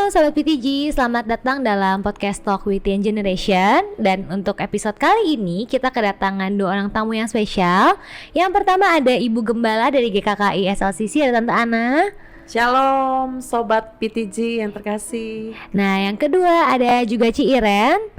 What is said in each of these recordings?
Sobat PTG, selamat datang dalam podcast Talk with Young Generation. Dan untuk episode kali ini kita kedatangan dua orang tamu yang spesial. Yang pertama ada Ibu Gembala dari GKKI SLCC, ada Tante Ana. Shalom Sobat PTG yang terkasih. Nah yang kedua ada juga Ci Iren.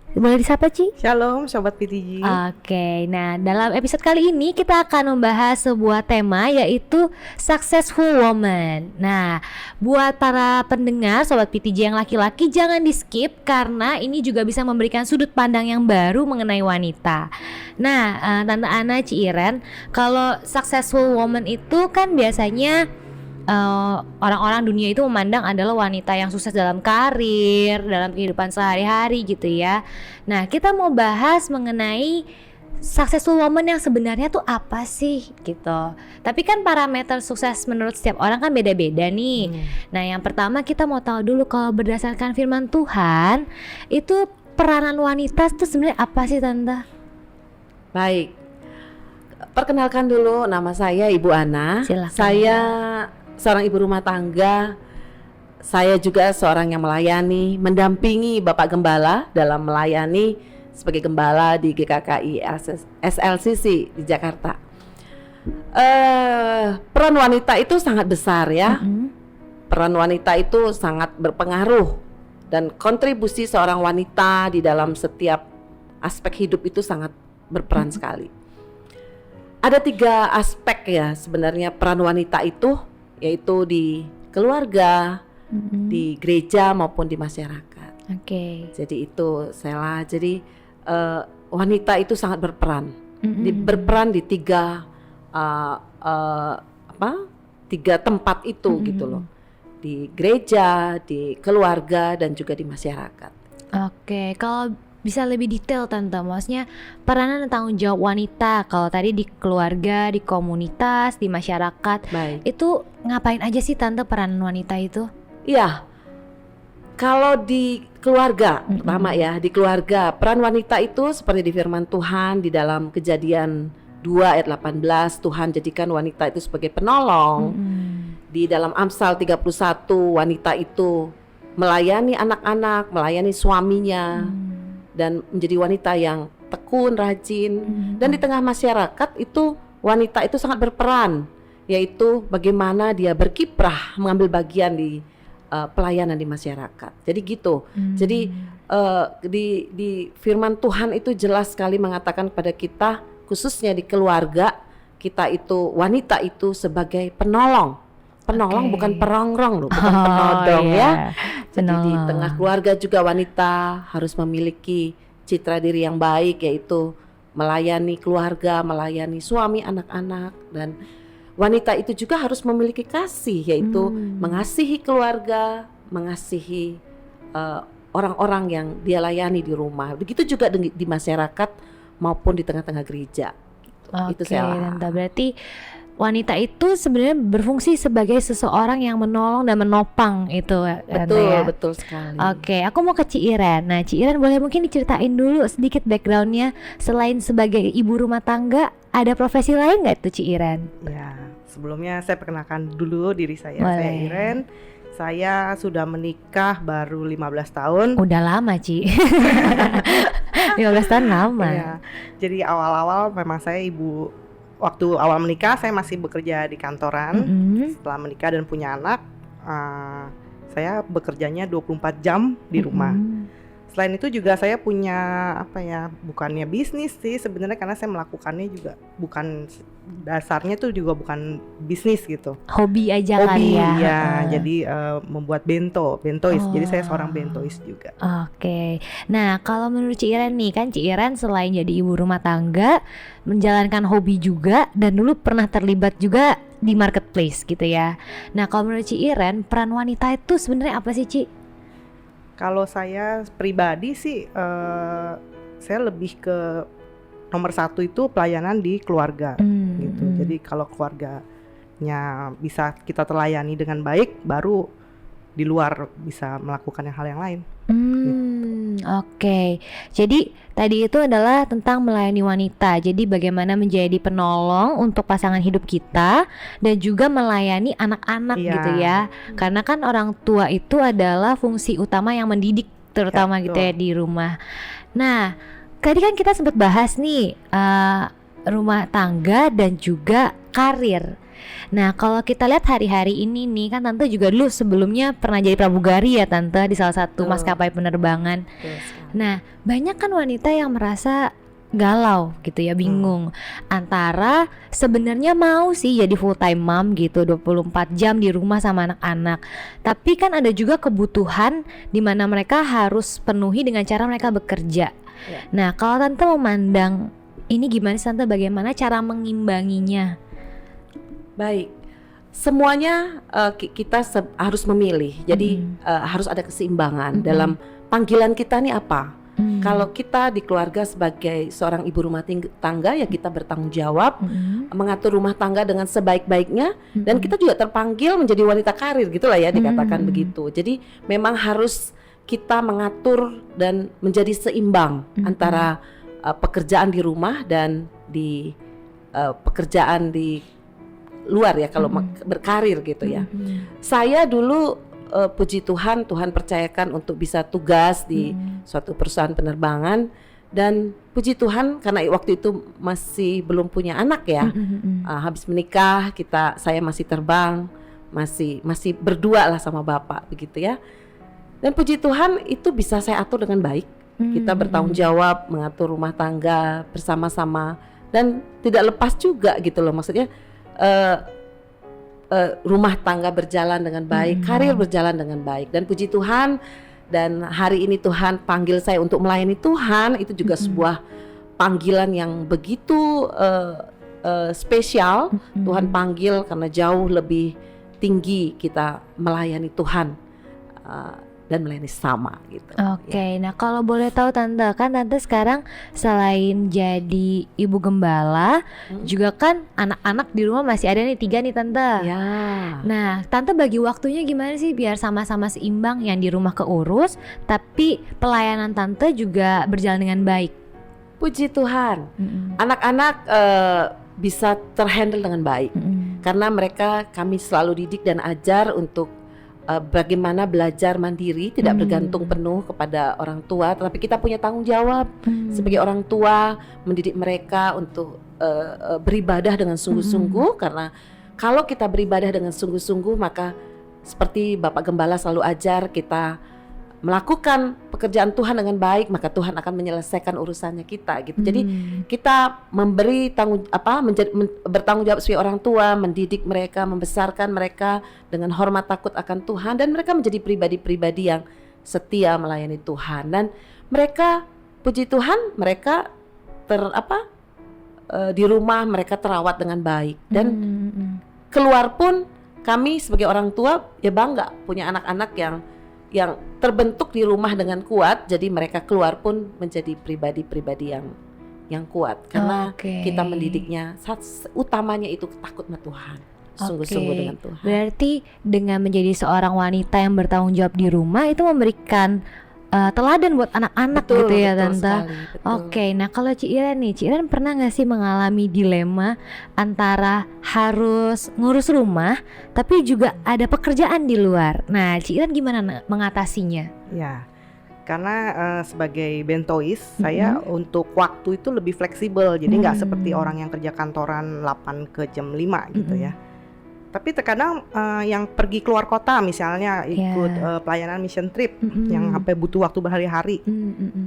Boleh disapa Ci? Shalom Sobat PTG. Oke, nah dalam episode kali ini kita akan membahas sebuah tema yaitu Successful Woman. Nah buat para pendengar Sobat PTG yang laki-laki jangan di skip karena ini juga bisa memberikan sudut pandang yang baru mengenai wanita. Nah Tante Ana, Ci Iren, kalau Successful Woman itu kan biasanya orang-orang dunia itu memandang adalah wanita yang sukses dalam karir, dalam kehidupan sehari-hari gitu ya. Nah kita mau bahas mengenai successful woman yang sebenarnya tuh apa sih gitu. Tapi kan parameter sukses menurut setiap orang kan beda-beda nih. Nah yang pertama kita mau tahu dulu kalau berdasarkan firman Tuhan itu peranan wanita itu sebenarnya apa sih Tante? Baik, perkenalkan dulu, nama saya Ibu Ana. Silakan. Saya seorang ibu rumah tangga. Saya juga seorang yang melayani, mendampingi Bapak Gembala dalam melayani sebagai gembala di GKKI SLCC di Jakarta. Peran wanita itu sangat besar ya. Peran wanita itu sangat berpengaruh dan kontribusi seorang wanita di dalam setiap aspek hidup itu sangat berperan sekali. Ada 3 aspek ya sebenarnya peran wanita itu, yaitu di keluarga, di gereja maupun di masyarakat. Oke. Jadi itu Sela. Jadi wanita itu sangat berperan, berperan di 3 tempat itu gitu loh, di gereja, di keluarga dan juga di masyarakat. Oke, kalau bisa lebih detail Tante, maksudnya peranan dan tanggung jawab wanita kalau tadi di keluarga, di komunitas, di masyarakat. Baik. Itu ngapain aja sih Tante peranan wanita itu? Iya, kalau di keluarga pertama ya, di keluarga peran wanita itu seperti di firman Tuhan di dalam Kejadian 2 ayat 18, Tuhan jadikan wanita itu sebagai penolong. Di dalam Amsal 31 wanita itu melayani anak-anak, melayani suaminya, dan menjadi wanita yang tekun, rajin. Dan di tengah masyarakat itu wanita itu sangat berperan, yaitu bagaimana dia berkiprah mengambil bagian di pelayanan di masyarakat. Jadi gitu. Jadi di firman Tuhan itu jelas sekali mengatakan kepada kita, khususnya di keluarga, kita itu wanita itu sebagai penolong. Penolong, bukan perongrong loh, bukan penodong ya. Jadi di tengah keluarga juga wanita harus memiliki citra diri yang baik, yaitu melayani keluarga, melayani suami, anak-anak. Dan wanita itu juga harus memiliki kasih, yaitu mengasihi keluarga, mengasihi orang-orang yang dia layani di rumah. Begitu juga di masyarakat maupun di tengah-tengah gereja. Itu saya. Berarti wanita itu sebenarnya berfungsi sebagai seseorang yang menolong dan menopang itu. Betul, ya? Betul sekali. Oke, aku mau ke Ci Iren. Nah, Ci Iren boleh mungkin diceritain dulu sedikit backgroundnya. Selain sebagai ibu rumah tangga, ada profesi lain nggak tuh Ci Iren? Ya, sebelumnya saya perkenalkan dulu diri saya. Boleh. Saya Iren. Saya sudah menikah baru 15 tahun. Udah lama Ci. 15 tahun lama. Ya, jadi awal-awal memang saya ibu. Waktu awal menikah saya masih bekerja di kantoran. Setelah menikah dan punya anak, saya bekerjanya 24 jam di rumah. Selain itu juga saya punya bukannya bisnis sih sebenarnya, karena saya melakukannya juga bukan, dasarnya tuh juga bukan bisnis gitu. Hobi aja kali ya. Jadi membuat bentois. Jadi saya seorang bentois juga. Oke. Nah, kalau menurut Ci Iren nih, kan Ci Iren selain jadi ibu rumah tangga, menjalankan hobi juga dan dulu pernah terlibat juga di marketplace gitu ya. Nah, kalau menurut Ci Iren, peran wanita itu sebenarnya apa sih, Ci? Kalau saya pribadi sih, saya lebih ke nomor 1 itu pelayanan di keluarga gitu. Jadi kalau keluarganya bisa kita telayani dengan baik, baru di luar bisa melakukan hal yang lain. Gitu. Oke. Jadi tadi itu adalah tentang melayani wanita. Jadi bagaimana menjadi penolong untuk pasangan hidup kita dan juga melayani anak-anak Iya. gitu ya. Karena kan orang tua itu adalah fungsi utama yang mendidik terutama gitu ya betul. di rumah. Nah, tadi kan kita sempat bahas nih rumah tangga dan juga karir. Nah, kalau kita lihat hari-hari ini nih kan Tante juga dulu sebelumnya pernah jadi pramugari ya Tante di salah satu Betul. maskapai penerbangan. Betul sekali. Nah, banyak kan wanita yang merasa galau gitu ya, bingung antara sebenarnya mau sih jadi full time mom gitu 24 jam di rumah sama anak-anak. Tapi kan ada juga kebutuhan di mana mereka harus penuhi dengan cara mereka bekerja. Ya. Nah, kalau Tante memandang ini gimana sih Tante, bagaimana cara mengimbanginya? Baik, semuanya kita harus memilih. Jadi harus ada keseimbangan dalam panggilan kita nih apa. Kalau kita di keluarga sebagai seorang ibu rumah tangga ya kita bertanggung jawab mengatur rumah tangga dengan sebaik-baiknya, dan kita juga terpanggil menjadi wanita karir gitulah ya dikatakan begitu. Jadi memang harus kita mengatur dan menjadi seimbang antara pekerjaan di rumah dan di pekerjaan di luar ya kalau berkarir gitu ya. Saya dulu puji Tuhan, Tuhan percayakan untuk bisa tugas di suatu perusahaan penerbangan, dan puji Tuhan karena waktu itu masih belum punya anak ya. Habis menikah saya masih terbang, masih berdua lah sama bapak begitu ya. Dan puji Tuhan itu bisa saya atur dengan baik. Kita bertanggung jawab mengatur rumah tangga bersama-sama dan tidak lepas juga gitu loh, maksudnya rumah tangga berjalan dengan baik, karir berjalan dengan baik, dan puji Tuhan. Dan hari ini Tuhan panggil saya untuk melayani Tuhan, itu juga sebuah panggilan yang begitu spesial. Tuhan panggil karena jauh lebih tinggi kita melayani Tuhan dan melayani sama gitu. Oke, nah kalau boleh tahu Tante, kan Tante sekarang selain jadi ibu gembala, juga kan anak-anak di rumah masih ada nih 3 nih Tante. Ya. Nah, Tante bagi waktunya gimana sih biar sama-sama seimbang, yang di rumah keurus, tapi pelayanan Tante juga berjalan dengan baik? Puji Tuhan, anak-anak bisa terhandle dengan baik karena kami selalu didik dan ajar untuk bagaimana belajar mandiri, tidak bergantung penuh kepada orang tua, tetapi kita punya tanggung jawab sebagai orang tua mendidik mereka untuk beribadah dengan sungguh-sungguh. Karena kalau kita beribadah dengan sungguh-sungguh, maka seperti Bapak Gembala selalu ajar, kita melakukan pekerjaan Tuhan dengan baik, maka Tuhan akan menyelesaikan urusannya kita gitu. Jadi kita memberi bertanggung jawab sebagai orang tua, mendidik mereka, membesarkan mereka dengan hormat takut akan Tuhan, dan mereka menjadi pribadi-pribadi yang setia melayani Tuhan. Dan mereka, puji Tuhan, mereka di rumah mereka terawat dengan baik, dan keluar pun kami sebagai orang tua ya bangga punya anak-anak yang terbentuk di rumah dengan kuat. Jadi mereka keluar pun menjadi pribadi-pribadi yang kuat karena kita mendidiknya. Utamanya itu takut sama Tuhan, sungguh-sungguh dengan Tuhan. Berarti dengan menjadi seorang wanita yang bertanggung jawab di rumah itu memberikan teladan buat anak-anak gitu ya Tante. Oke, nah kalau Ci Iren nih, Ci Iren pernah gak sih mengalami dilema antara harus ngurus rumah tapi juga ada pekerjaan di luar? Nah, Ci Iren gimana mengatasinya? Ya, karena sebagai bentois saya untuk waktu itu lebih fleksibel, jadi nggak seperti orang yang kerja kantoran 8 ke jam 5 gitu ya. Tapi terkadang yang pergi keluar kota misalnya ikut pelayanan mission trip yang sampai butuh waktu berhari-hari,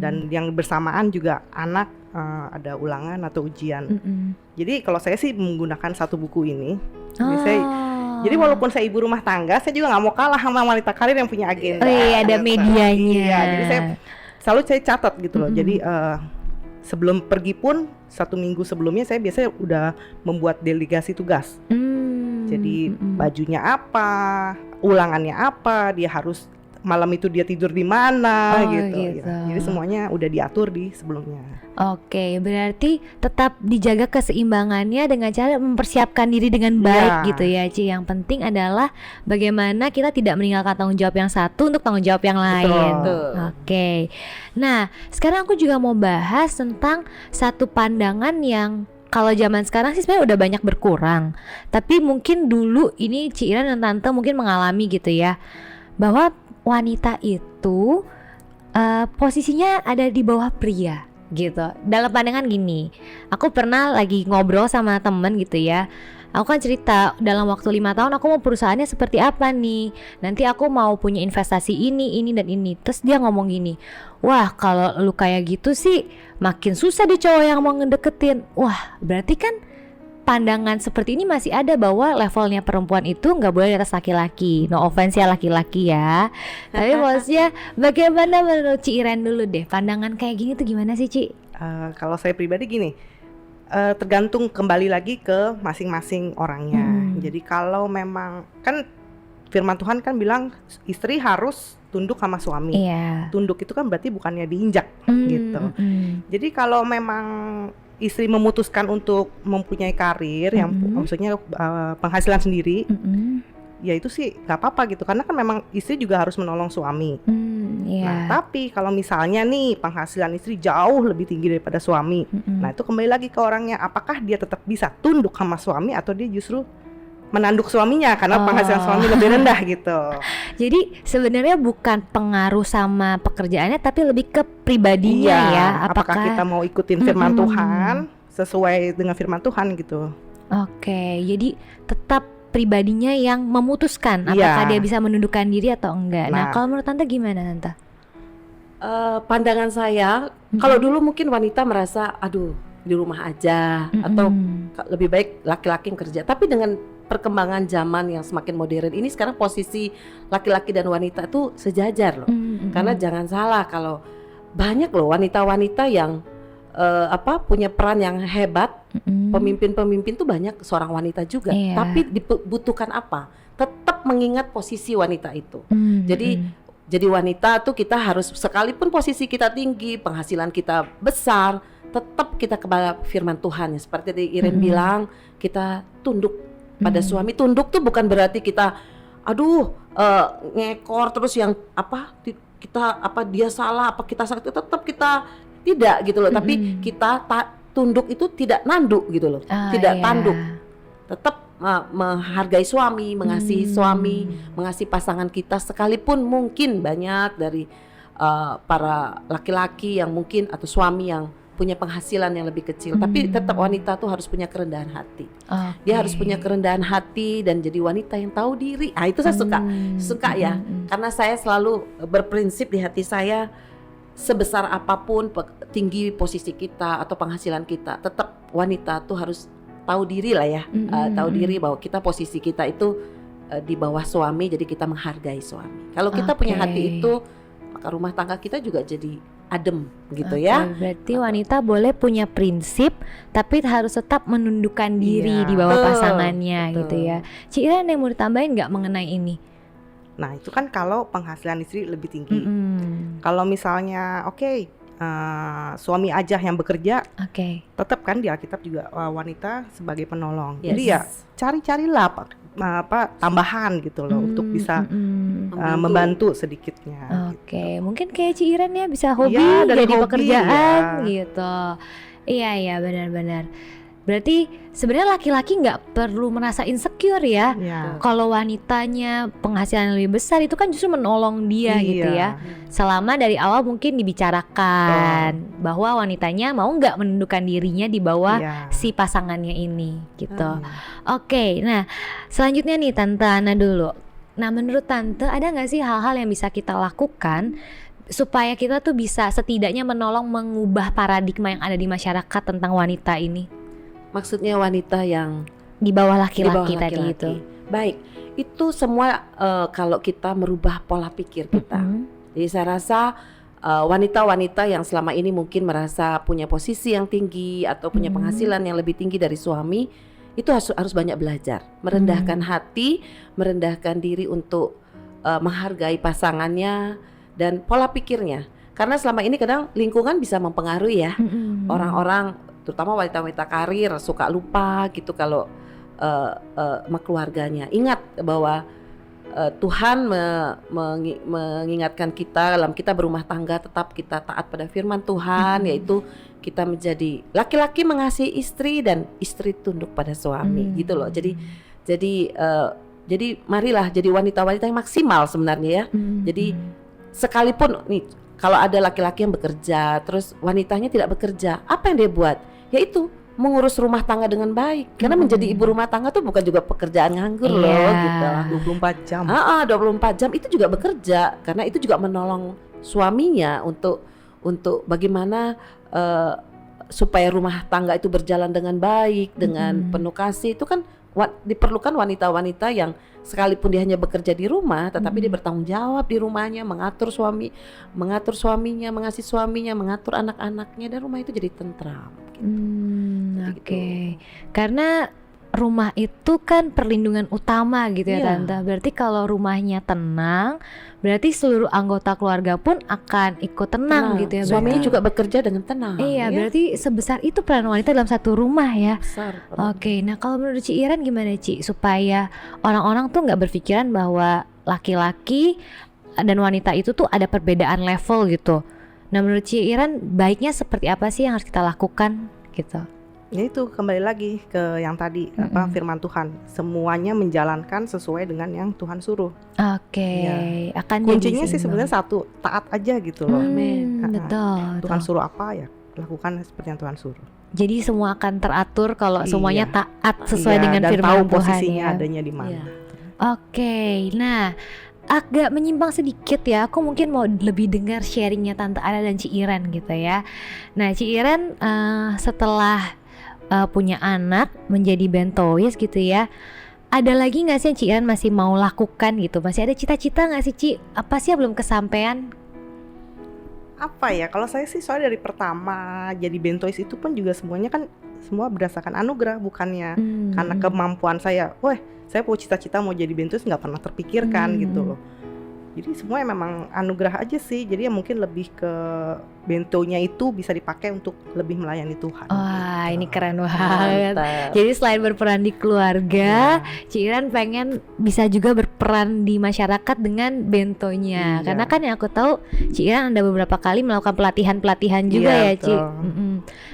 dan yang bersamaan juga anak ada ulangan atau ujian. Jadi kalau saya sih menggunakan satu buku ini. Jadi walaupun saya ibu rumah tangga, saya juga nggak mau kalah sama wanita karir yang punya agenda. Ada medianya. Iya, jadi saya catat gitu loh. Jadi sebelum pergi pun 1 minggu sebelumnya saya biasanya udah membuat delegasi tugas. Jadi bajunya apa, ulangannya apa, dia harus malam itu dia tidur di mana Oh, gitu. gitu. Ya. Jadi semuanya udah diatur di sebelumnya. Oke, berarti tetap dijaga keseimbangannya dengan cara mempersiapkan diri dengan baik Iya. gitu ya, Ci. Yang penting adalah bagaimana kita tidak meninggalkan tanggung jawab yang satu untuk tanggung jawab yang lain. Betul. Oke. Nah, sekarang aku juga mau bahas tentang satu pandangan yang kalau zaman sekarang sih sebenarnya udah banyak berkurang. Tapi mungkin dulu ini Ci Iren dan Tante mungkin mengalami gitu ya, bahwa wanita itu posisinya ada di bawah pria gitu. Dalam pandangan gini, aku pernah lagi ngobrol sama temen gitu ya. Aku kan cerita dalam waktu 5 tahun aku mau perusahaannya seperti apa nih. Nanti aku mau punya investasi ini dan ini. Terus dia ngomong gini, wah kalau lu kayak gitu sih makin susah deh cowok yang mau ngedeketin. Wah berarti kan pandangan seperti ini masih ada bahwa levelnya perempuan itu nggak boleh di atas laki-laki. No offense ya laki-laki ya. Tapi maksudnya bagaimana menurut Ci Iren dulu deh, pandangan kayak gini tuh gimana sih Ci? Kalau saya pribadi gini, tergantung kembali lagi ke masing-masing orangnya. Jadi kalau memang kan firman Tuhan kan bilang istri harus tunduk sama suami. Iya. Tunduk itu kan berarti bukannya diinjak gitu. Jadi kalau memang istri memutuskan untuk mempunyai karir yang maksudnya penghasilan sendiri, ya itu sih nggak apa-apa gitu, karena kan memang istri juga harus menolong suami. Nah tapi kalau misalnya nih penghasilan istri jauh lebih tinggi daripada suami, nah itu kembali lagi ke orangnya, apakah dia tetap bisa tunduk sama suami atau dia justru menanduk suaminya karena penghasilan suami lebih rendah gitu. Jadi sebenarnya bukan pengaruh sama pekerjaannya tapi lebih ke pribadinya ya. Apakah kita mau ikutin firman Tuhan sesuai dengan firman Tuhan gitu. Oke, jadi tetap pribadinya yang memutuskan apakah dia bisa menundukkan diri atau enggak. Nah, kalau menurut Tante gimana Tante? Pandangan saya, kalau dulu mungkin wanita merasa aduh di rumah aja atau lebih baik laki-laki yang kerja. Tapi dengan perkembangan zaman yang semakin modern ini, sekarang posisi laki-laki dan wanita itu sejajar loh. Karena jangan salah, kalau banyak loh wanita-wanita yang punya peran yang hebat, pemimpin-pemimpin tuh banyak seorang wanita juga. Tapi dibutuhkan apa? Tetap mengingat posisi wanita itu. Jadi wanita tuh kita harus, sekalipun posisi kita tinggi, penghasilan kita besar, tetap kita kepada firman Tuhan. Seperti tadi Iren bilang, kita tunduk pada suami. Tunduk tuh bukan berarti kita ngekor terus yang dia salah, apa kita salah, tetap kita tidak gitu loh. Tapi kita tunduk itu tidak nanduk gitu loh. Tidak tanduk. Tetap menghargai suami, mengasihi suami, mengasihi pasangan kita, sekalipun mungkin banyak dari para laki-laki yang mungkin atau suami yang punya penghasilan yang lebih kecil, tapi tetap wanita tuh harus punya kerendahan hati. Dia harus punya kerendahan hati dan jadi wanita yang tahu diri. Itu saya suka ya, karena saya selalu berprinsip di hati saya, sebesar apapun tinggi posisi kita atau penghasilan kita, tetap wanita tuh harus tahu diri lah ya, tahu diri bahwa kita posisi kita itu di bawah suami, jadi kita menghargai suami. Kalau kita punya hati itu, maka rumah tangga kita juga jadi adem gitu ya. Berarti wanita boleh punya prinsip tapi harus tetap menundukkan diri di bawah pasangannya gitu ya. Ci Iren yang mau ditambahin nggak mengenai ini? Nah itu kan kalau penghasilan istri lebih tinggi. Kalau misalnya suami aja yang bekerja, tetap kan di Alkitab juga wanita sebagai penolong. Jadi ya cari-carilah tambahan gitu loh untuk bisa membantu sedikitnya. Mungkin kayak Ci Iren ya bisa hobi jadi pekerjaan gitu. Iya benar-benar. Berarti sebenarnya laki-laki nggak perlu merasa insecure ya. Kalau wanitanya penghasilan lebih besar itu kan justru menolong dia gitu ya. Selama dari awal mungkin dibicarakan bahwa wanitanya mau nggak menundukkan dirinya di bawah si pasangannya ini gitu. Nah selanjutnya nih Tante Ana dulu. Nah menurut Tante ada nggak sih hal-hal yang bisa kita lakukan supaya kita tuh bisa setidaknya menolong mengubah paradigma yang ada di masyarakat tentang wanita ini? Maksudnya wanita yang di bawah laki-laki tadi itu. Baik, itu semua kalau kita merubah pola pikir kita. Jadi saya rasa wanita-wanita yang selama ini mungkin merasa punya posisi yang tinggi atau punya penghasilan yang lebih tinggi dari suami, itu harus banyak belajar, merendahkan hati, merendahkan diri untuk menghargai pasangannya dan pola pikirnya. Karena selama ini kadang lingkungan bisa mempengaruhi ya. Orang-orang terutama wanita-wanita karir suka lupa gitu kalau sama keluarganya. Ingat bahwa Tuhan mengingatkan kita dalam kita berumah tangga tetap kita taat pada firman Tuhan, yaitu kita menjadi laki-laki mengasihi istri dan istri tunduk pada suami gitu loh. Jadi marilah jadi wanita-wanita yang maksimal sebenarnya ya. Jadi sekalipun nih kalau ada laki-laki yang bekerja terus wanitanya tidak bekerja, apa yang dia buat? Yaitu mengurus rumah tangga dengan baik. Karena menjadi ibu rumah tangga tuh bukan juga pekerjaan nganggur loh gitu. 24 jam. 24 jam itu juga bekerja karena itu juga menolong suaminya untuk bagaimana supaya rumah tangga itu berjalan dengan baik, dengan penuh kasih. Itu kan diperlukan wanita-wanita yang sekalipun dia hanya bekerja di rumah tetapi dia bertanggung jawab di rumahnya, mengatur suaminya, mengasihi suaminya, mengatur anak-anaknya, dan rumah itu jadi tentram. Oke. Karena rumah itu kan perlindungan utama gitu ya Tante. Berarti kalau rumahnya tenang, berarti seluruh anggota keluarga pun akan ikut tenang gitu ya. Suaminya juga bekerja dengan tenang. Iya, berarti sebesar itu peran wanita dalam satu rumah ya. Besar. Oke, nah kalau menurut Ci Iren gimana Ci? Supaya orang-orang tuh nggak berpikiran bahwa laki-laki dan wanita itu tuh ada perbedaan level gitu. Nah menurut Ci Iren baiknya seperti apa sih yang harus kita lakukan gitu? Ya itu kembali lagi ke yang tadi firman Tuhan, semuanya menjalankan sesuai dengan yang Tuhan suruh. Oke, akan kuncinya jadi sih sebenarnya satu, taat aja gitu loh. Betul. Tuhan suruh apa ya lakukan seperti yang Tuhan suruh. Jadi semua akan teratur kalau semuanya taat sesuai dengan dan firman tahu Tuhan posisinya ya. adanya di mana. Oke, nah agak menyimpang sedikit ya. Aku mungkin mau lebih dengar sharingnya Tante Ana dan Ci Iren gitu ya. Nah Ci Iren setelah punya anak menjadi bentois gitu ya, ada lagi nggak sih yang Ci Iren masih mau lakukan gitu? Masih ada cita-cita nggak sih Ci? Apa sih yang belum kesampaian? Apa ya, kalau saya sih soalnya dari pertama jadi bentois itu pun juga semuanya kan semua berdasarkan anugerah, bukannya karena kemampuan saya. Wah, saya punya cita-cita mau jadi bentois nggak pernah terpikirkan gitu loh. Jadi semuanya memang anugerah aja sih. Jadi ya mungkin lebih ke bentonya itu bisa dipakai untuk lebih melayani Tuhan. Wah, ini keren banget. Jadi selain berperan di keluarga, Ci Iren pengen bisa juga berperan di masyarakat dengan bentonya. Karena kan yang aku tahu Ci Iren ada beberapa kali melakukan pelatihan-pelatihan juga ya Ci.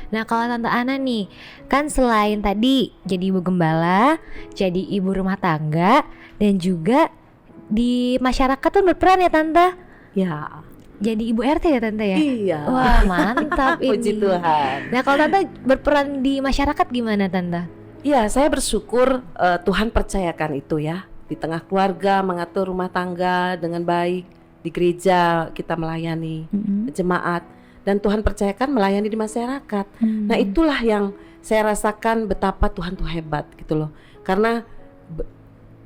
Nah kalau Tante Ana nih, kan selain tadi jadi ibu gembala, jadi ibu rumah tangga, dan juga di masyarakat tuh berperan ya Tante? Ya. Jadi ibu RT ya Tante ya? Iya. Wah mantap ini. Puji Tuhan. Nah kalau Tante berperan di masyarakat gimana Tante? Iya, saya bersyukur Tuhan percayakan itu ya. Di tengah keluarga mengatur rumah tangga dengan baik. Di gereja kita melayani jemaat. Dan Tuhan percayakan melayani di masyarakat. Nah itulah yang saya rasakan betapa Tuhan tuh hebat gitu loh. Karena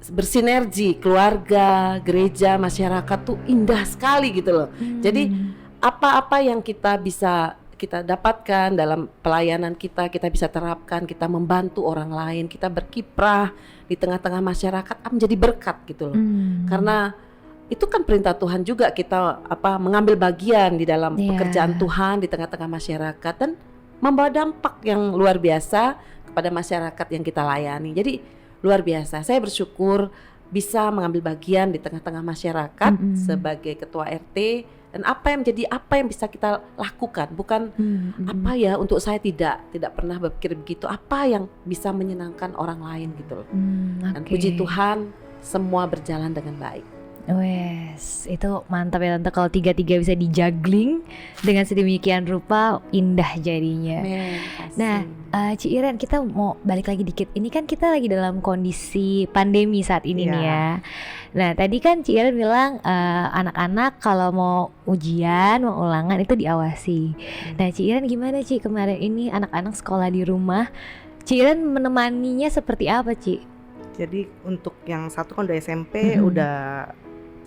bersinergi keluarga, gereja, masyarakat tuh indah sekali gitu loh. Jadi apa-apa yang kita bisa kita dapatkan dalam pelayanan kita bisa terapkan, kita membantu orang lain, kita berkiprah di tengah-tengah masyarakat menjadi berkat gitu loh. Karena itu kan perintah Tuhan juga kita mengambil bagian di dalam pekerjaan Tuhan di tengah-tengah masyarakat dan membawa dampak yang luar biasa kepada masyarakat yang kita layani. Jadi luar biasa. Saya bersyukur bisa mengambil bagian di tengah-tengah masyarakat sebagai ketua RT, dan apa yang bisa kita lakukan, bukan apa ya untuk saya tidak pernah berpikir begitu, apa yang bisa menyenangkan orang lain gitu loh. Dan puji Tuhan semua berjalan dengan baik. Wes, itu mantap ya Tante kalau tiga-tiga bisa dijuggling dengan sedemikian rupa, indah jadinya. Nah, Ci Iren, kita mau balik lagi dikit. Ini kan kita lagi dalam kondisi pandemi saat ini nih ya. Nah, tadi kan Ci Iren bilang anak-anak kalau mau ujian, mau ulangan itu diawasi. Nah, Ci Iren gimana Ci kemarin ini anak-anak sekolah di rumah? Ci Iren menemaninya seperti apa Ci? Jadi untuk yang satu kan udah SMP,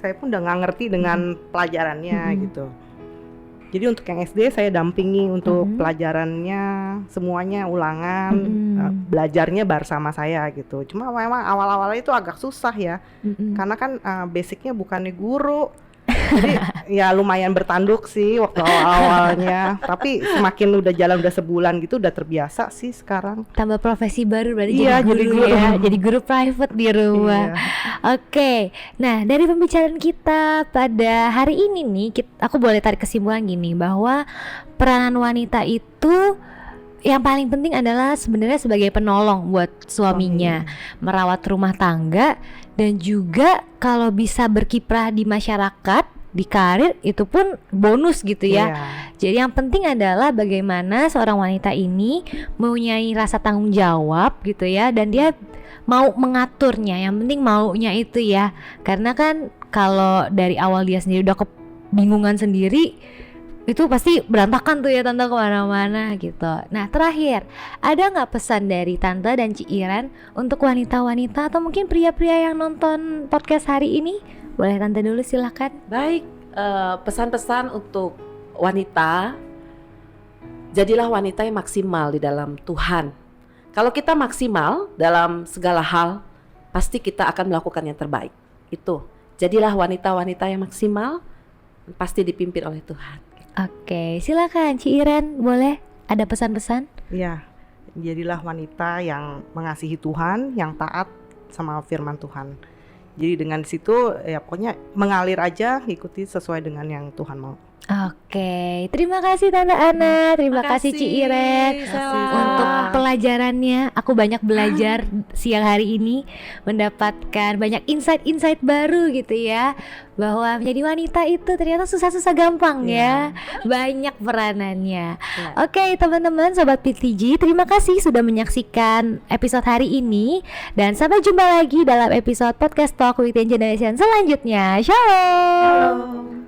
saya pun udah nggak ngerti dengan pelajarannya gitu. Jadi untuk yang SD saya dampingi untuk pelajarannya semuanya ulangan, belajarnya bersama saya gitu. Cuma memang awal-awalnya itu agak susah ya, karena kan basicnya bukannya guru. Jadi ya lumayan bertanduk sih waktu awal-awalnya. Tapi semakin udah jalan udah sebulan gitu udah terbiasa sih sekarang. Tambah profesi baru berarti Iya, jadi guru ya, jadi guru private di rumah. Iya. Oke, nah dari pembicaraan kita pada hari ini nih, aku boleh tarik kesimpulan gini bahwa peranan wanita itu yang paling penting adalah sebenarnya sebagai penolong buat suaminya, merawat rumah tangga, dan juga kalau bisa berkiprah di masyarakat, di karir itu pun bonus gitu ya. Iya. Jadi yang penting adalah bagaimana seorang wanita ini mempunyai rasa tanggung jawab gitu ya, dan dia mau mengaturnya. Yang penting maunya itu ya, karena kan kalau dari awal dia sendiri udah kebingungan sendiri, itu pasti berantakan tuh ya Tante kemana-mana gitu. Nah terakhir, ada nggak pesan dari Tante dan Ci Iren untuk wanita-wanita atau mungkin pria-pria yang nonton podcast hari ini? Boleh Tante dulu silakan. Baik, pesan-pesan untuk wanita, jadilah wanita yang maksimal di dalam Tuhan. Kalau kita maksimal dalam segala hal, pasti kita akan melakukan yang terbaik. Itu, jadilah wanita-wanita yang maksimal, pasti dipimpin oleh Tuhan. Oke, silakan Ci Iren, boleh ada pesan-pesan? Iya, jadilah wanita yang mengasihi Tuhan, yang taat sama firman Tuhan. Jadi dengan situ ya pokoknya mengalir aja, ikuti sesuai dengan yang Tuhan mau. Oke, terima kasih Tante Ana, terima kasih Ci Iren untuk pelajarannya. Aku banyak belajar siang hari ini, mendapatkan banyak insight-insight baru gitu ya, bahwa menjadi wanita itu ternyata susah-susah gampang ya, banyak peranannya. Oke teman-teman Sobat PTG, terima kasih sudah menyaksikan episode hari ini, dan sampai jumpa lagi dalam episode podcast Talk with Young Generation selanjutnya. Shalom.